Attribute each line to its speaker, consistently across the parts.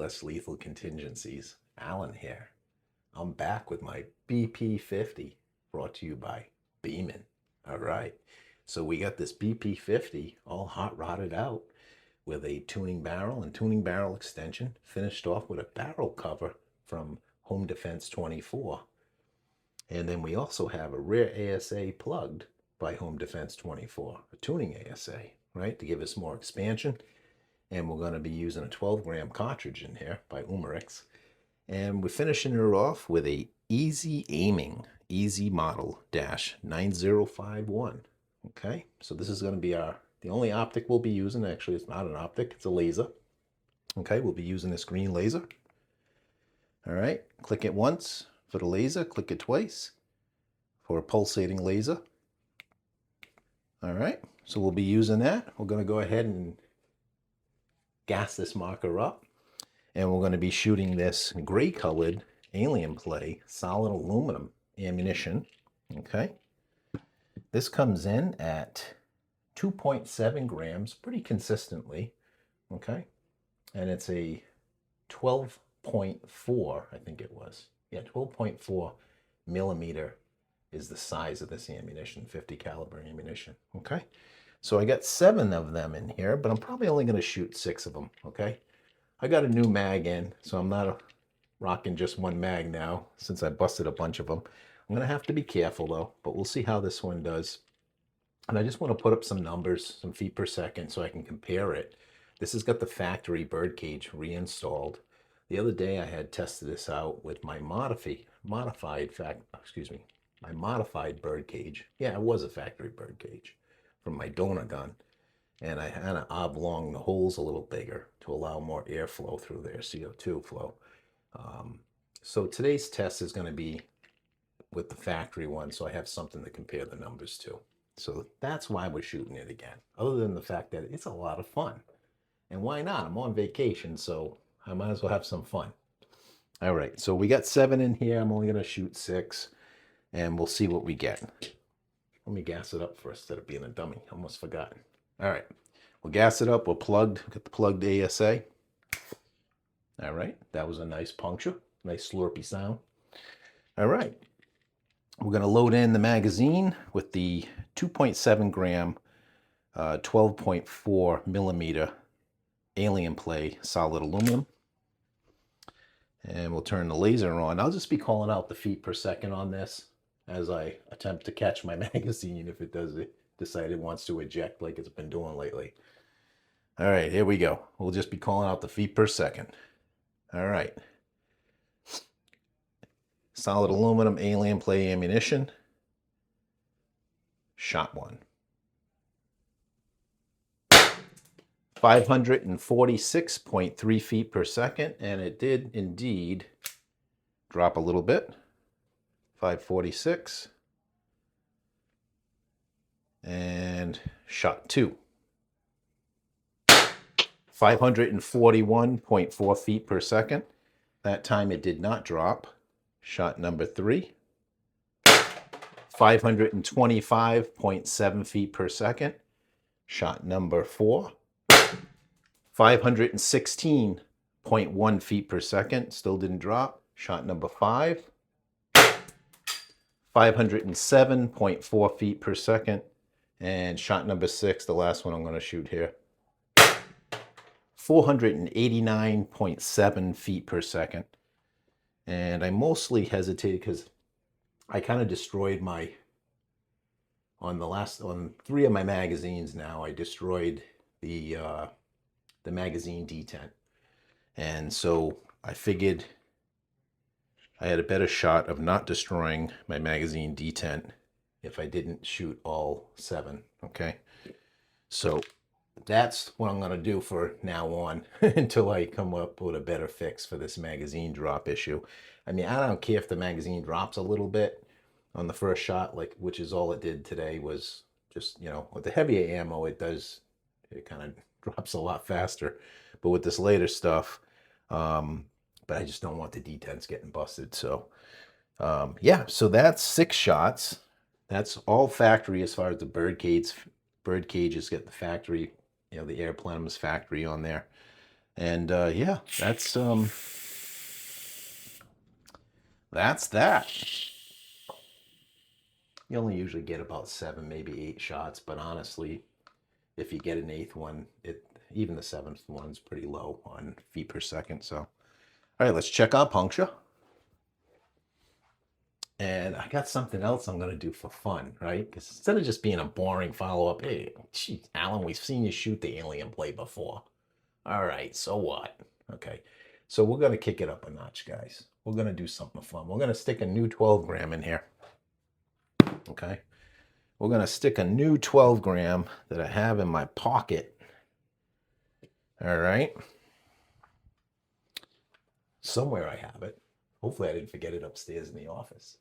Speaker 1: less lethal contingencies. Alan here. I'm back with my BP50, brought to you by Beeman. All right. So we got this BP50 all hot rodded out with a tuning barrel and tuning barrel extension, finished off with a barrel cover from Home Defense 24. And then we also have a rear ASA plugged by Home Defense 24, a tuning ASA, right, to give us more expansion. And we're going to be using a 12-gram cartridge in here by Umerix. And we're finishing her off with a EZAIMING, Easy Model -9051. Okay, so this is going to be the only optic we'll be using. Actually, it's not an optic, it's a laser. Okay, we'll be using this green laser. All right, click it once for the laser, click it twice for a pulsating laser. All right, so we'll be using that. We're going to go ahead and gas this marker up, and we're going to be shooting this gray colored alien play solid aluminum ammunition. Okay, this comes in at 2.7 grams pretty consistently. Okay, and it's a 12.4, I think it was. Yeah, 12.4 millimeter is the size of this ammunition, 50 caliber ammunition. Okay, so I got 7 of them in here, but I'm probably only going to shoot 6 of them. Okay, I got a new mag in, so I'm not rocking just one mag now since I busted a bunch of them. I'm going to have to be careful though, but we'll see how this one does. And I just want to put up some numbers, some feet per second, so I can compare it. This has got the factory birdcage reinstalled. The other day I had tested this out with my modified birdcage. Yeah, it was a factory birdcage from my donor gun. And I had to oblong the holes a little bigger to allow more airflow through there, CO2 flow. So today's test is going to be with the factory one, so I have something to compare the numbers to. So that's why we're shooting it again, other than the fact that it's a lot of fun. And why not? I'm on vacation, so I might as well have some fun. All right, so we got 7 in here. I'm only going to shoot 6, and we'll see what we get. Let me gas it up first instead of being a dummy. Almost forgotten. All right, we'll gas it up. We're plugged. Got the plugged ASA. All right, that was a nice puncture. Nice slurpy sound. All right, we're going to load in the magazine with the 2.7 gram, 12.4 millimeter alien play solid aluminum. And we'll turn the laser on. I'll just be calling out the feet per second on this as I attempt to catch my magazine if it decide it wants to eject like it's been doing lately. All right, here we go. We'll just be calling out the feet per second. All right. Solid aluminum alien play ammunition. Shot 1. 546.3 feet per second, and it did indeed drop a little bit. 546. And shot 2. 541.4 feet per second. That time it did not drop. Shot number 3. 525.7 feet per second. Shot number 4. 516.1 feet per second. Still didn't drop. Shot number 5. 507.4 feet per second. And shot number 6, the last one I'm going to shoot here. 489.7 feet per second. And I mostly hesitated because I kind of destroyed on 3 of my magazines now, I destroyed the magazine detent. And so I figured I had a better shot of not destroying my magazine detent if I didn't shoot all 7. Okay, so that's what I'm going to do for now on until I come up with a better fix for this magazine drop issue. I mean, I don't care if the magazine drops a little bit on the first shot, which is all it did today. Was just, with the heavier ammo, it kind of drops a lot faster. But with this later stuff, but I just don't want the detents getting busted. So yeah, so that's 6 shots. That's all factory as far as the bird cages get the factory, the air plenum's factory on there. And yeah, that's that. You only usually get about 7, maybe 8 shots, but honestly, if you get an 8th one, even the 7th one's pretty low on feet per second. So, all right, let's check our puncture. And I got something else I'm going to do for fun, right? Because instead of just being a boring follow-up, hey, geez, Alan, we've seen you shoot the alien play before. All right, so what? Okay, so we're going to kick it up a notch, guys. We're going to do something fun. We're going to stick a new 12 gram in here. Okay, we're going to stick a new 12 gram that I have in my pocket. All right. Somewhere I have it. Hopefully I didn't forget it upstairs in the office.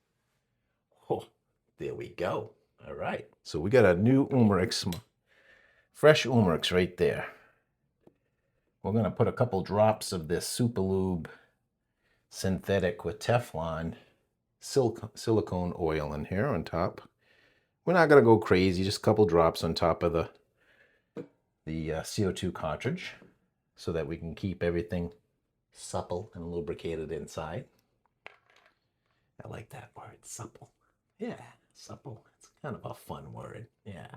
Speaker 1: Oh, there we go. All right. So we got a new Umrix, fresh Umrix right there. We're going to put a couple drops of this Super Lube synthetic with Teflon silicone oil in here on top. We're not going to go crazy, just a couple drops on top of the CO2 cartridge so that we can keep everything supple and lubricated inside. I like that word, supple. Yeah, supple. It's kind of a fun word. Yeah.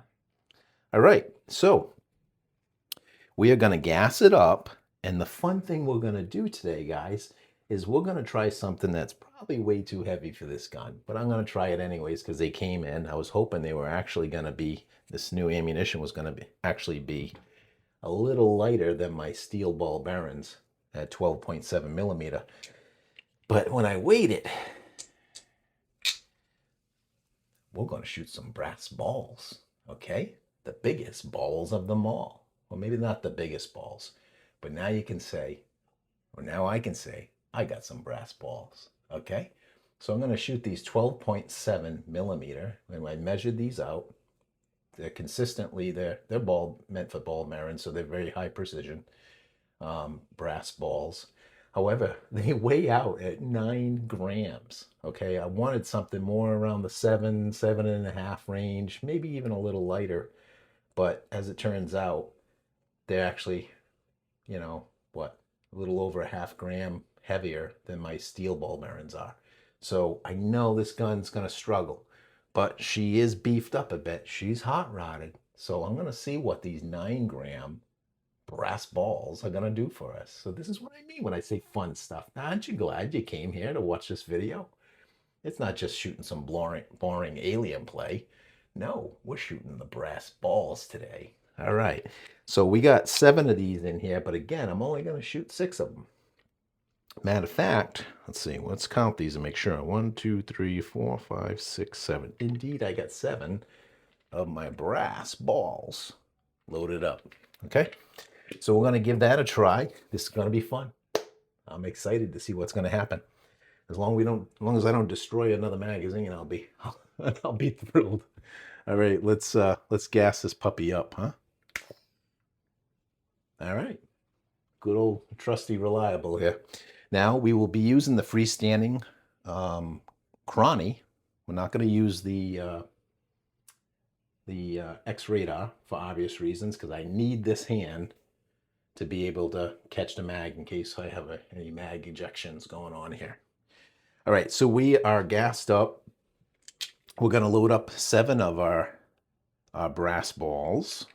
Speaker 1: All right, so we are going to gas it up. And the fun thing we're going to do today, guys, is we're going to try something that's probably way too heavy for this gun. But I'm going to try it anyways because they came in. I was hoping they were actually going to be, this new ammunition was going to actually be a little lighter than my steel ball bearings at 12.7 millimeter. But when I weighed it, we're going to shoot some brass balls, okay? The biggest balls of them all. Well, maybe not the biggest balls, but now you can say, or now I can say, I got some brass balls, okay? So I'm going to shoot these 12.7 millimeter, and I measured these out. They're consistently, they're ball meant for ball bearings, so they're very high precision brass balls. However, they weigh out at 9 grams. Okay, I wanted something more around the 7.5 range, maybe even a little lighter. But as it turns out, they're actually, you know, what, a little over a half gram heavier than my steel ball bearings are. So I know this gun's going to struggle, but she is beefed up a bit. She's hot rodded. So I'm going to see what these 9 gram brass balls are going to do for us. So this is what I mean when I say fun stuff. Now, aren't you glad you came here to watch this video? It's not just shooting some boring alien play. No, we're shooting the brass balls today. All right. So we got 7 of these in here, but again, I'm only going to shoot 6 of them. Matter of fact, let's see. Let's count these and make sure. 1, 2, 3, 4, 5, 6, 7. Indeed, I got 7 of my brass balls loaded up. Okay. So we're going to give that a try. This is going to be fun. I'm excited to see what's going to happen. As long as I don't destroy another magazine, I'll be thrilled. All right, let's gas this puppy up, huh? All right. Good old trusty reliable here. Now we will be using the freestanding chrony. We're not going to use the X radar for obvious reasons because I need this hand to be able to catch the mag in case I have any mag ejections going on here. All right, so we are gassed up. We're going to load up 7 of our brass balls.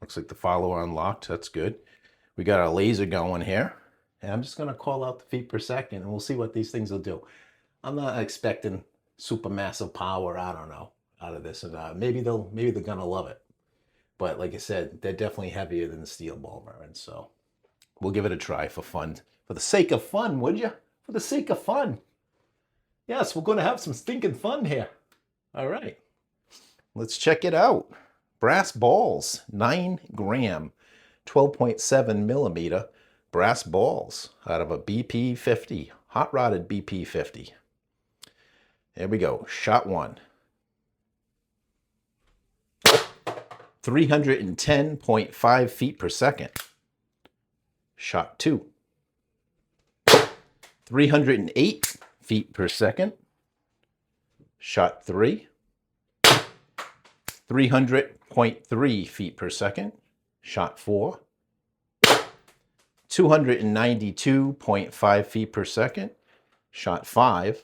Speaker 1: Looks like the follower unlocked. That's good. We got our laser going here. And I'm just going to call out the feet per second, and we'll see what these things will do. I'm not expecting super massive power, I don't know, out of this. And maybe they're going to love it. But like I said, they're definitely heavier than the steel ball bearings. So we'll give it a try for fun. For the sake of fun, would you? For the sake of fun. Yes, we're going to have some stinking fun here. All right. Let's check it out. Brass balls, 9 gram, 12.7 millimeter brass balls out of a BP50, hot rodded BP50. There we go. Shot 1. 310.5 feet per second. Shot 2. 308 feet per second. Shot 3. 300.3 feet per second. Shot 4, 292.5 feet per second. Shot 5,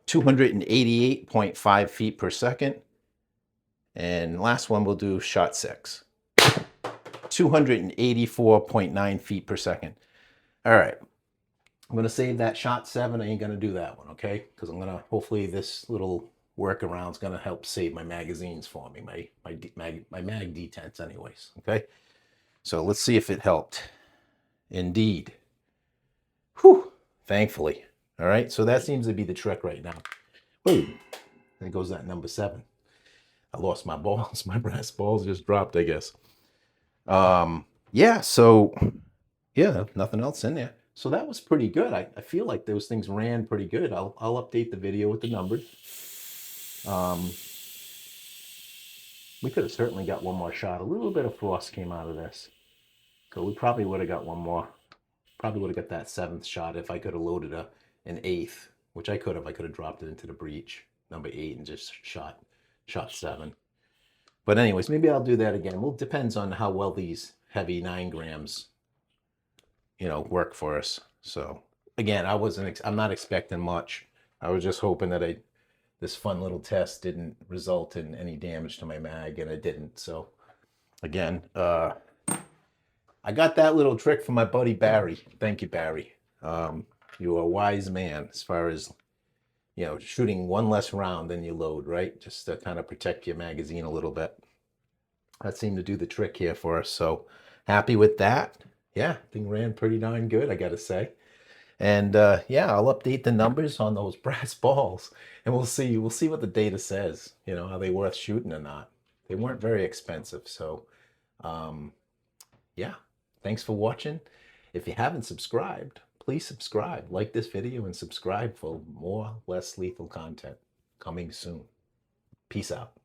Speaker 1: 288.5 feet per second. And last one we'll do shot 6, 284.9 feet per second. All right, I'm gonna save that shot 7. I ain't gonna do that one, okay? Because I'm gonna, hopefully this little workaround is gonna help save my magazines for me, my mag detents anyways, okay? So let's see if it helped. Indeed. Whew, thankfully. All right, so that seems to be the trick right now. Whoa, there goes that number 7. I lost my balls. My brass balls just dropped, I guess. Yeah, so yeah, nothing else in there. So that was pretty good. I feel like those things ran pretty good. I'll update the video with the numbers. We could have certainly got one more shot. A little bit of frost came out of this. So we probably would have got one more. Probably would have got that 7th shot if I could have loaded an 8th, which I could have. I could have dropped it into the breech, number 8, and just shot 7. But anyways, maybe I'll do that again. Well, it depends on how well these heavy 9 grams, work for us. So again, I'm not expecting much. I was just hoping that this fun little test didn't result in any damage to my mag, and it didn't. So again, I got that little trick from my buddy Barry. Thank you, Barry. You are a wise man as far as, shooting one less round than you load, right? Just to kind of protect your magazine a little bit. That seemed to do the trick here for us. So happy with that. Yeah, thing ran pretty darn good, I gotta say. And yeah, I'll update the numbers on those brass balls, and we'll see what the data says. Are they worth shooting or not? They weren't very expensive, so yeah. Thanks for watching. If you haven't subscribed, please subscribe, like this video, and subscribe for more less lethal content coming soon. Peace out.